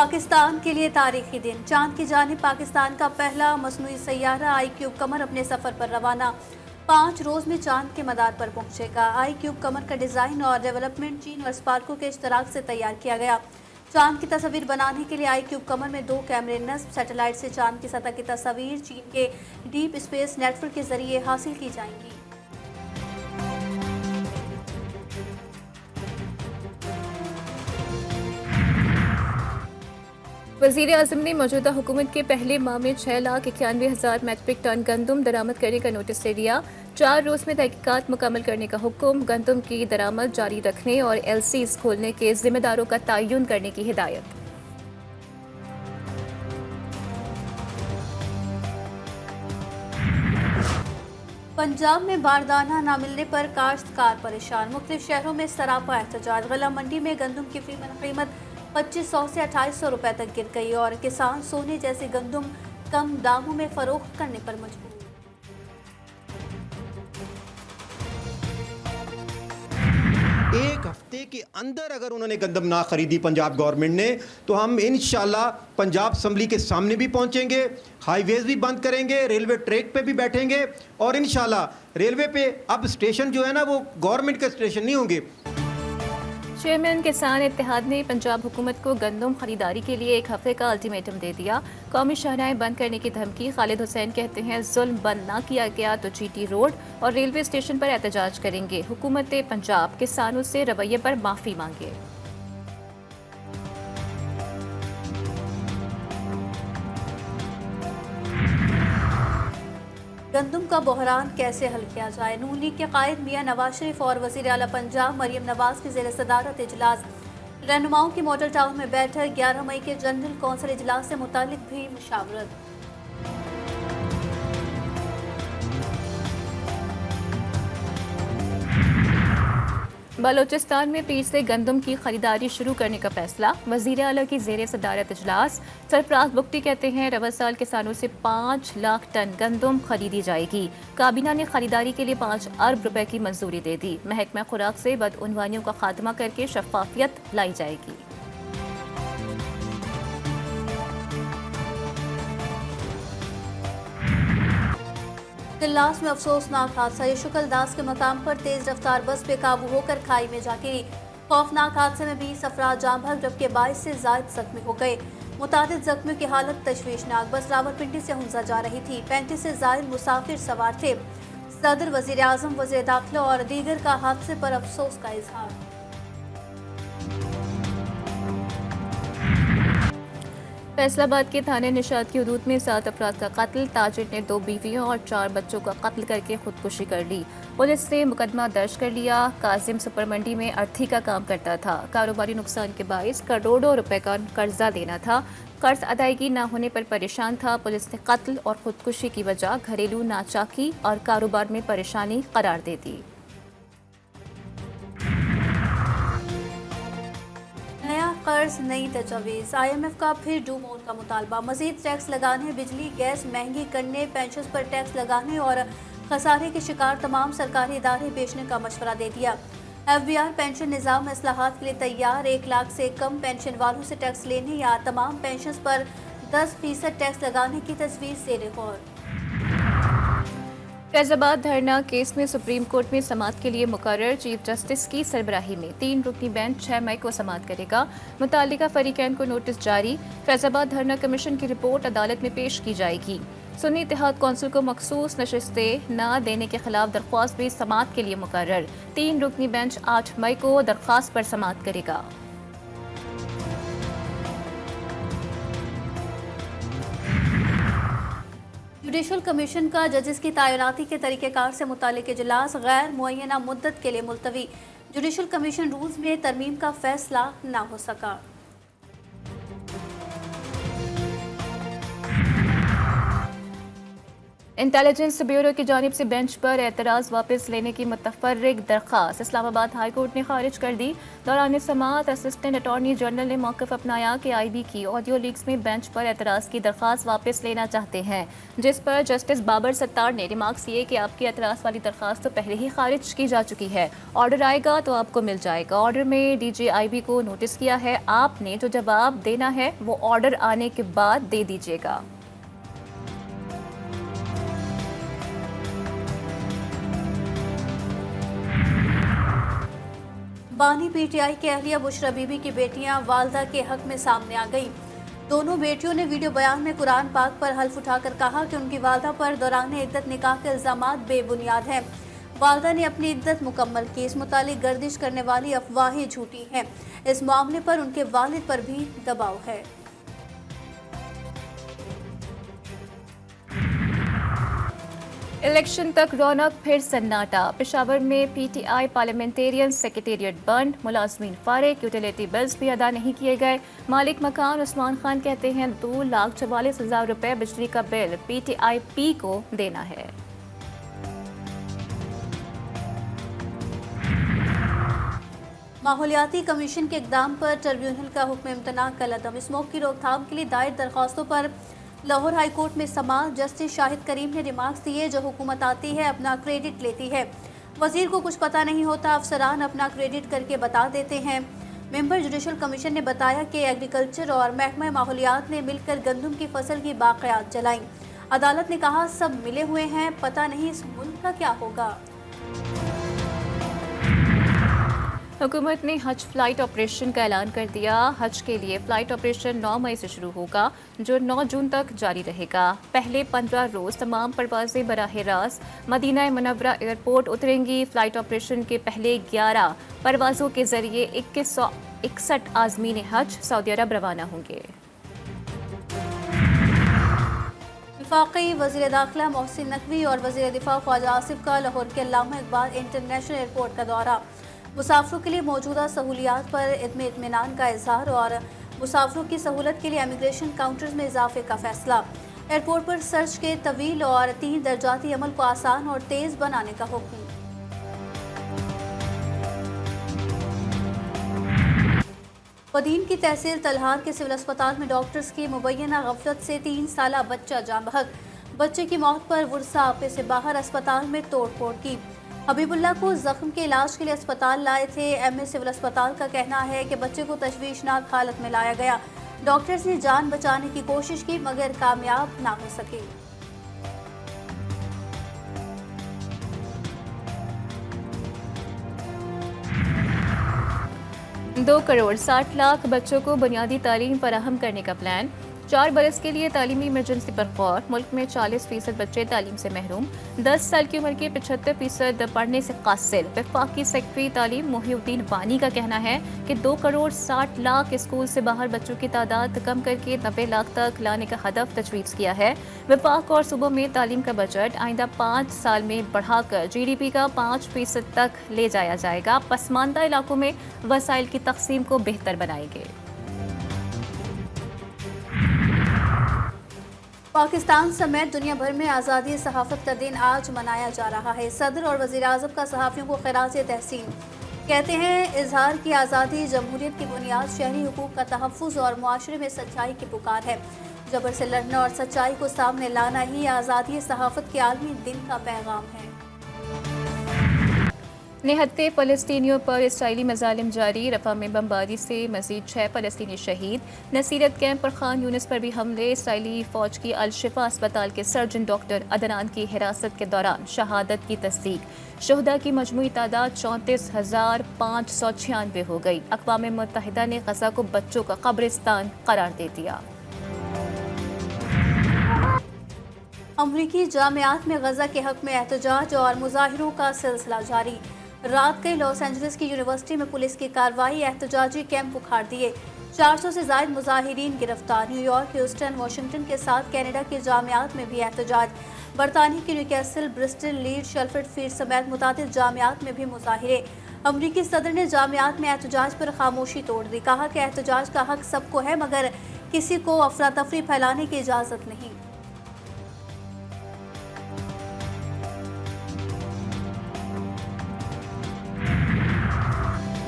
पाकिस्तान के लिए तारीखी दिन। चांद की जानिब पाकिस्तान का पहला मसनूई सैयारा आई क्यूब कमर अपने सफर पर रवाना। 5 रोज में चांद के मदार पर पहुंचेगा। आई क्यूब कमर का डिजाइन और डेवलपमेंट चीन और स्पार्को के इश्तराक से तैयार किया गया। चांद की तस्वीर बनाने के लिए आई क्यूब कमर में 2 कैमरे नस्ब सैटेलाइट से चांद की सतह की तस्वीर चीन के डीप स्पेस नेटवर्क के जरिए हासिल की जाएंगी। वज़ीर-ए-आज़म ने मौजूदा हुकूमत के पहले माह में 6,91,000 मैट्रिक टन गंदम दरामद करने का नोटिस दे दिया। 4 रोज में तहकीकात मुकम्मल करने का हुक्म, गंदम की दरामद जारी रखने और एलसीज खोलने के जिम्मेदारों का तयन करने की हिदायत। पंजाब में बारदाना न मिलने पर काश्तकार परेशान। मुख्तलिफ शहरों में सरापा एहतजाज। गला मंडी में गंदम की कीमत 2500 से 2800 रुपए तक गिर गई और किसान सोने जैसे गंदम कम दामों में फरोख्त करने पर मजबूर। एक हफ्ते के अंदर अगर उन्होंने गंदम ना खरीदी पंजाब गवर्नमेंट ने, तो हम इंशाल्लाह पंजाब असम्बली के सामने भी पहुंचेंगे, हाईवेज भी बंद करेंगे, रेलवे ट्रैक पे भी बैठेंगे और इंशाल्लाह रेलवे पे अब स्टेशन जो है ना वो गवर्नमेंट के स्टेशन नहीं होंगे। चेयरमैन किसान इत्तेहाद ने पंजाब हुकूमत को गंदम खरीदारी के लिए 1 हफ्ते का अल्टीमेटम दे दिया। कौमी शाहराहें बंद करने की धमकी। खालिद हुसैन कहते हैं जुल्म बंद ना किया गया तो जीटी रोड और रेलवे स्टेशन पर एहतजाज करेंगे। हुकूमत पंजाब किसानों से रवैये पर माफी मांगे। गंदम का बहरान कैसे हल किया जाए। नून लीग के कायद मियां नवाज शरीफ और वज़ीर आला पंजाब मरियम नवाज की ज़ेर सदारत इजलास। रहनुमाओं की मॉडल टाउन में बैठक। 11 मई के जनरल कौंसिल इजलास से मुतालिक भी मुशावरत। बलोचिस्तान में पीर से गंदम की खरीदारी शुरू करने का फैसला। वज़ीर आला की ज़ेर सदारत इजलास। सरफराज बुख्ती कहते हैं रवा साल किसानों से 5 लाख टन गंदम खरीदी जाएगी। काबीना ने खरीदारी के लिए 5 अरब रुपए की मंजूरी दे दी। महकमा खुराक से बदउनवानियों का खात्मा करके शफाफियत लाई जाएगी। दिल्लास में अफसोसनाक हादसा। यशुकल दास के मकाम पर तेज रफ्तार बस बेकाबू होकर खाई में जा गिरी। खौफनाक हादसे में 20 अफराद जाँ बहक जबकि 22 से जायद जख्मी हो गए। मुतादिद जख्मियों की हालत तशवीशनाक। बस रावलपिंडी से हुंजा जा रही थी। 35 से जायद मुसाफिर सवार थे। सदर, वज़ीर आज़म, वज़ीर दाखिला और दीगर का हादसे पर अफसोस का इजहार। फैसलाबाद के थाने निशात की हदूद में 7 अफराद का कत्ल। ताजिर ने 2 बीवियों और 4 बच्चों का कत्ल करके खुदकुशी कर ली। पुलिस ने मुकदमा दर्ज कर लिया। कासिम सुपर मंडी में अर्थी का काम करता था। कारोबारी नुकसान के बायस करोड़ों रुपए का कर्जा देना था। कर्ज अदायगी न होने पर परेशान था। पुलिस ने कत्ल और खुदकुशी की वजह घरेलू नाचाकी और कारोबार में परेशानी करार दे दी। नया कर्ज, नई तजवीज़। IMF का फिर डू मोर का मुतालबा। मजीद टैक्स लगाने, बिजली गैस महंगी करने, पेंशन पर टैक्स लगाने और खसारे के शिकार तमाम सरकारी इदारे बेचने का मशवरा दे दिया। FBR पेंशन निज़ाम में इस्लाहात के लिए तैयार। 1 लाख से कम पेंशन वालों से टैक्स लेने या तमाम पेंशन पर 10% टैक्स लगाने की तजवीज़ ज़ेर गौर। फैजाबाद धरना केस में सुप्रीम कोर्ट में समाअत के लिए मुकर्रर। चीफ जस्टिस की सरबराही में 3 रुकनी बेंच 6 मई को समाअत करेगा। मुतालिका फरीकैन को नोटिस जारी। फैजाबाद धरना कमीशन की रिपोर्ट अदालत में पेश की जाएगी। सुन्नी इत्तेहाद कौंसिल को मखसूस नशिस्तें न देने के खिलाफ दरख्वास्त भी समाअत के लिए मुकर्रर। 3 रुकनी बेंच 8 मई को दरख्वास्त पर समाअत करेगा। जुडिशल कमीशन का जजेस की तैनाती के तरीक़ेकार से मुतालिक इजलास गैर मुअय्यना मुद्दत के लिए मुलतवी। जुडिशल कमीशन रूल्स में तरमीम का फैसला न हो सका। इंटेलिजेंस ब्यूरो की जानिब से बेंच पर एतराज़ वापस लेने की मुतफर्रिक दरख्वास्त इस्लामाबाद हाई कोर्ट ने खारिज कर दी। दौरान समाअत असिस्टेंट अटॉर्नी जनरल ने मौक़िफ़ अपनाया कि IB की ऑडियो लीक्स में बेंच पर एतराज़ की दरख्वास्त वापस लेना चाहते हैं, जिस पर जस्टिस बाबर सत्तार ने रिमार्क्स किए कि आपकी एतराज़ वाली दरख्वास्त तो पहले ही खारिज की जा चुकी है, ऑर्डर आएगा तो आपको मिल जाएगा। ऑर्डर में DG IB को नोटिस किया है, आपने जो जवाब देना है वो ऑर्डर आने के बाद दे दीजिएगा। बानी PTI के अहलिया बुशरा बीबी की बेटियां वालदा के हक में सामने आ गईं। दोनों बेटियों ने वीडियो बयान में कुरान पाक पर हल्फ उठाकर कहा कि उनकी वालदा पर दौरान इद्दत निकाह के इल्जामात बेबुनियाद हैं। वालदा ने अपनी इद्दत मुकम्मल की, इस मुतालिक गर्दिश करने वाली अफवाहें झूठी हैं। इस मामले पर उनके वालिद पर भी दबाव है। इलेक्शन तक रौनक फिर सन्नाटा। पेशावर में PTI पार्लियामेंटेरियन सेक्रेटेरिएट बंद, मुलाजमीन फारिग, यूटिलिटी बिल्स भी अदा नहीं किए गए। मालिक मकान उस्मान खान कहते हैं 2,44,000 रुपए बिजली का बिल PTI-P को देना है। माहौलियाती कमीशन के इकदाम पर ट्रिब्यूनल का हुक्म इम्तना कलअदम। स्मोक की रोकथाम के लिए दायर दरख्वास्तों पर लाहौर हाई कोर्ट में समाअत। जस्टिस शाहिद करीम ने रिमार्क्स दिए, जो हुकूमत आती है अपना क्रेडिट लेती है, वजीर को कुछ पता नहीं होता, अफसरान अपना क्रेडिट करके बता देते हैं। मेंबर जुडिशल कमीशन ने बताया कि एग्रीकल्चर और महकमा माहौलियात ने मिलकर गंदम की फसल की बाक़ियात जलाई। अदालत ने कहा सब मिले हुए हैं, पता नहीं इस मुल्क का क्या होगा। हुकूमत ने हज फ्लाइट ऑपरेशन का ऐलान कर दिया। हज के लिए फ्लाइट ऑपरेशन 9 मई से शुरू होगा, जो 9 जून तक जारी रहेगा। पहले 15 रोज़ तमाम परवाजें बराह रास्त मदीना मुनव्वरा एयरपोर्ट उतरेंगी। फ्लाइट ऑपरेशन के पहले 11 परवाज़ों के जरिए 2161 आज़मीन हज सऊदी अरब रवाना होंगे। वफाकी वज़ीर दाखिला मोहसिन नकवी और वज़ीर दिफा ख्वाजा आसिफ का लाहौर के अल्लामा इकबाल इंटरनेशनल एयरपोर्ट का दौरा। मुसाफिरों के लिए मौजूदा सहूलियात पर इत्मीनान का इजहार और मुसाफिरों की सहूलत के लिए इमिग्रेशन काउंटर्स में इजाफे का फैसला। एयरपोर्ट पर सर्च के तवील और 3 दर्जाती अमल को आसान और तेज़ बनाने का हुक्म। बदीन की तहसील तलहार के सिविल अस्पताल में डॉक्टर्स की मुबैना गफलत से 3 साला बच्चा जाँ बहक। बच्चे की मौत पर वुरसा आपे से बाहर अस्पताल में तोड़ फोड़ की। हबीबुल्लाह को जख्म के इलाज के लिए अस्पताल लाए थे। MS सिविल अस्पताल का कहना है कि बच्चे को तशवीशनाक हालत में लाया गया। डॉक्टर्स ने जान बचाने की कोशिश की मगर कामयाब ना हो सके। 2,60,00,000 बच्चों को बुनियादी तालीम फराहम करने का प्लान। 4 बरस के लिए तालीमी इमरजेंसी पर गौर। मुल्क में 40% बच्चे तालीम से महरूम। 10 साल की उम्र के 75% पढ़ने से कासिर। वफाकी सेक्रेटरी तालीम मोहिउद्दीन वानी का कहना है कि 2,60,00,000 स्कूल से बाहर बच्चों की तादाद कम करके 90 लाख तक लाने का हदफ तजवीज़ किया है। वफाक और सूबों में तालीम का बजट आइंदा 5 साल में बढ़ाकर GDP का 5% तक ले जाया जाएगा। पसमानदा इलाकों में वसाइल की तकसीम को बेहतर बनाएंगे। पाकिस्तान समेत दुनिया भर में आज़ादी सहाफ़त का दिन आज मनाया जा रहा है। सदर और वज़ीर आज़म का सहाफ़ियों को खिराज तहसीन। कहते हैं इजहार की आज़ादी जमहूरियत की बुनियाद, शहरी हुकूक का तहफ़्फ़ुज़ और मुआशरे में सच्चाई की पुकार है। जबर से लड़ना और सच्चाई को सामने लाना ही आज़ादी सहाफ़त के आलमी दिन का पैगाम है। निहत्ते फ़लस्तीनियों पर इसराइली मज़ालिम जारी। रफ़ा में बमबारी से मज़ीद 6 फ़लस्तीनी शहीद। नसीरत कैंप पर खान यूनिस पर भी हमले। इसराइली फ़ौज की अल-शिफ़ा अस्पताल के सर्जन डॉक्टर अदनान की हिरासत के दौरान शहादत की तस्दीक। शुहदा की मजमूई तादाद 34,596 हो गई। अक़वाम मुत्तहिदा ने गज़ा को बच्चों का कब्रिस्तान करार दे दिया। अमरीकी जामियात में गज़ा के हक़ में एहतजाज और मुज़ाहिरों का सिलसिला जारी। रात गई लॉस एंजलिस की यूनिवर्सिटी में पुलिस की कार्रवाई, एहतजाजी कैंप उखाड़ दिए। 400 से ज़ायद मुज़ाहिरीन गिरफ्तार। न्यूयॉर्क, ह्यूस्टन, वाशिंगटन के साथ कनाडा के जामियात में भी एहतजाज। बरतानिया की न्यूकैसल, ब्रिस्टल, लीड्स, शेल्फर्ड फील्ड समेत मुतादिद जामियात में भी मुज़ाहिरे। अमरीकी सदर ने जामियात में एहतजाज पर खामोशी तोड़ दी। कहा कि एहतजाज का हक़ सबको है मगर किसी को अफरा तफरी फैलाने की इजाज़त नहीं।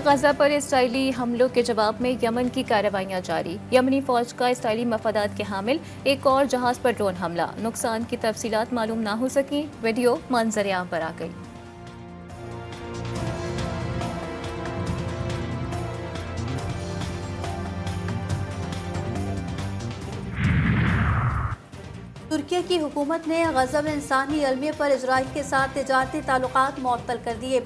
गजा पर इसराइली हमलों के जवाब में यमन की कार्रवाइयां जारी। यमनी फौज का इसराइली मफादात के हामिल एक और जहाज पर ड्रोन हमला। नुकसान की तफसीलात मालूम ना हो सकी। वीडियो मंजर आम पर आ गई। तुर्की की हुकूमत ने गजा में इंसानी अलमिया पर इजराइल के साथ तिजारती ताल्लुकात मुअत्तल कर दिए।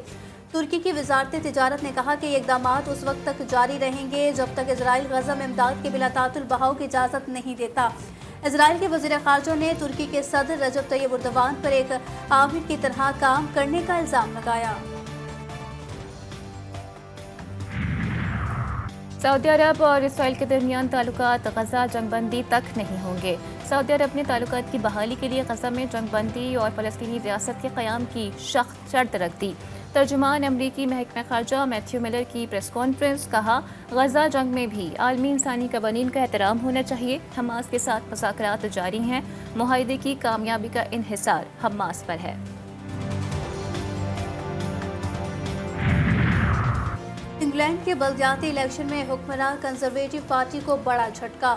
तुर्की की वजारत तिजारत ने कहा कि ये इकदाम उस वक्त तक जारी रहेंगे जब तक इजराइल गजा में इमदाद के बिला तातुल बहाव की इजाज़त नहीं देता। इजराइल के वज़ीर ख़ारजा ने तुर्की के सदर रजब तैयब एर्दोगान पर एक आमिर की तरह काम करने का इल्ज़ाम लगाया। सऊदी अरब और इसराइल के दरमियान ताल्लुकात गजा जंगबंदी तक नहीं होंगे। सऊदी अरब ने ताल्लुकात की बहाली के लिए गजा में जंगबंदी और फ़लस्तीनी रियासत के क़याम की सख्त शर्त रख दी। तर्जुमान अमरीकी महकमा ख़ारजा मैथ्यू मिलर की प्रेस कॉन्फ्रेंस, कहा गजा जंग में भी आलमी इंसानी कवानीन का एहतराम होना चाहिए। हमास के साथ मुज़ाकरात जारी हैं। मुआहदे की कामयाबी का इन्हिसार हमास पर है। इंग्लैंड के बलदियाती इलेक्शन में हुक्मरान कंजर्वेटिव पार्टी को बड़ा झटका।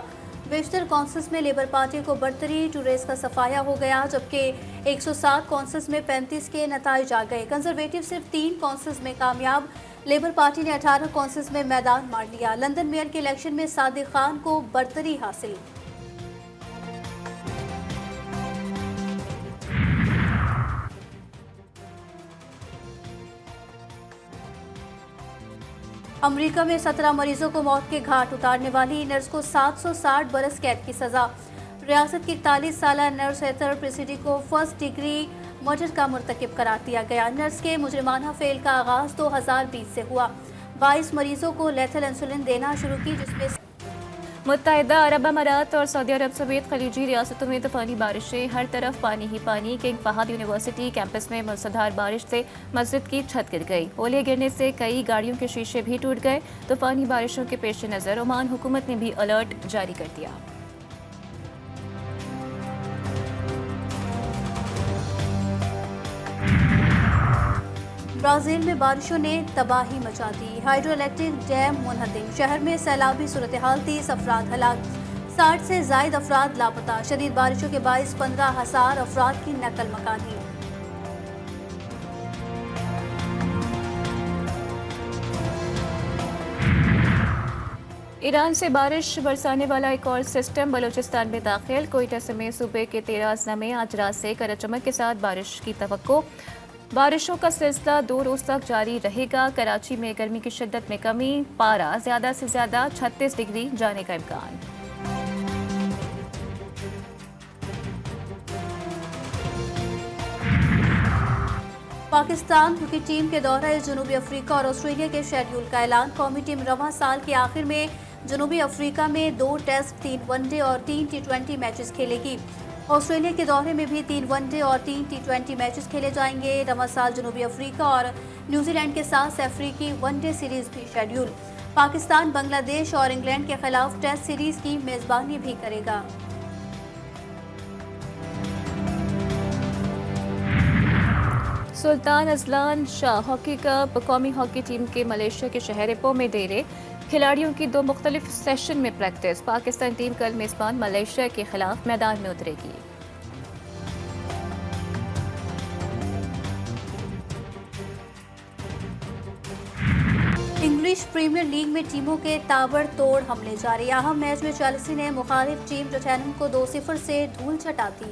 बेशतर कौंसल्स में लेबर पार्टी को बरतरी टू रेस का सफाया हो गया, जबकि 107 कौंसल्स में 35 के नताइज आ गए। कंजर्वेटिव सिर्फ 3 कौंसल्स में कामयाब। लेबर पार्टी ने 18 कौंसल्स में मैदान मार लिया। लंदन मेयर के इलेक्शन में सादिक खान को बरतरी हासिल। अमेरिका में 17 मरीजों को मौत के घाट उतारने वाली नर्स को 760 बरस कैद की सजा। रियासत की 41 साल नर्स हेथर प्रेसिडी को फर्स्ट डिग्री मर्डर का मुर्तकिब करार दिया गया। नर्स के मुजरिमाना फेल का आगाज 2020 से हुआ। 22 मरीजों को लेथल इंसुलिन देना शुरू की, जिसमें मुत्तहिदा अरब अमारात और सऊदी अरब समेत खलीजी रियासतों में तूफानी बारिशें। हर तरफ पानी ही पानी। किंग फहद यूनिवर्सिटी कैंपस में मूसलाधार बारिश से मस्जिद की छत गिर गई। ओले गिरने से कई गाड़ियों के शीशे भी टूट गए। तूफानी बारिशों के पेश नज़र ओमान हुकूमत ने भी अलर्ट जारी कर दिया। ब्राज़ील में बारिशों ने तबाही मचा दी। हाइड्रो इलेक्ट्रिक डैम मुनहदिम। शहर में सैलाबी सूरत हाल, 30 अफराद हलाक, 60 से जायद अफराद लापता। शदीद बारिशों के बायस 15,000 अफराद की नकल मकानी। ईरान से बारिश बरसाने वाला एक और सिस्टम बलूचिस्तान में दाखिल। कोयटा समेत सूबे के 13 अजला में आज रात से गरज चमक के साथ बारिश की तवक्को। बारिशों का सिलसिला 2 रोज तक जारी रहेगा। कराची में गर्मी की शिद्दत में कमी। पारा ज्यादा से ज्यादा 36 डिग्री जाने का इम्कान। पाकिस्तान क्रिकेट टीम के दौरे जनूबी अफ्रीका और ऑस्ट्रेलिया के शेड्यूल का ऐलान। कौमी टीम रवां साल के आखिर में जनूबी अफ्रीका में 2 टेस्ट, 3 वनडे और 3 T20 मैचेस खेलेगी। ऑस्ट्रेलिया के दौरे में भी 3 वनडे और 3 T20 मैचेस खेले जाएंगे। रवां साल जनूबी अफ्रीका और न्यूजीलैंड के साथ अफ्रीकी वनडे सीरीज भी शेड्यूल। पाकिस्तान बांग्लादेश और इंग्लैंड के खिलाफ टेस्ट सीरीज की मेजबानी भी करेगा। Sultan Azlan Shah hockey cup कौमी हॉकी टीम के मलेशिया के शहर इपो में डेरे। खिलाड़ियों की 2 मुख्तलिफ सेशन में प्रैक्टिस। पाकिस्तान टीम कल मेजबान मलेशिया के खिलाफ मैदान में उतरेगी। इंग्लिश प्रीमियर लीग में टीमों के ताबड़तोड़ हमले जारी। अहम मैच में चेल्सी ने मुखालिफ टीम टॉटनहम को 2-0 से धूल चटा दी।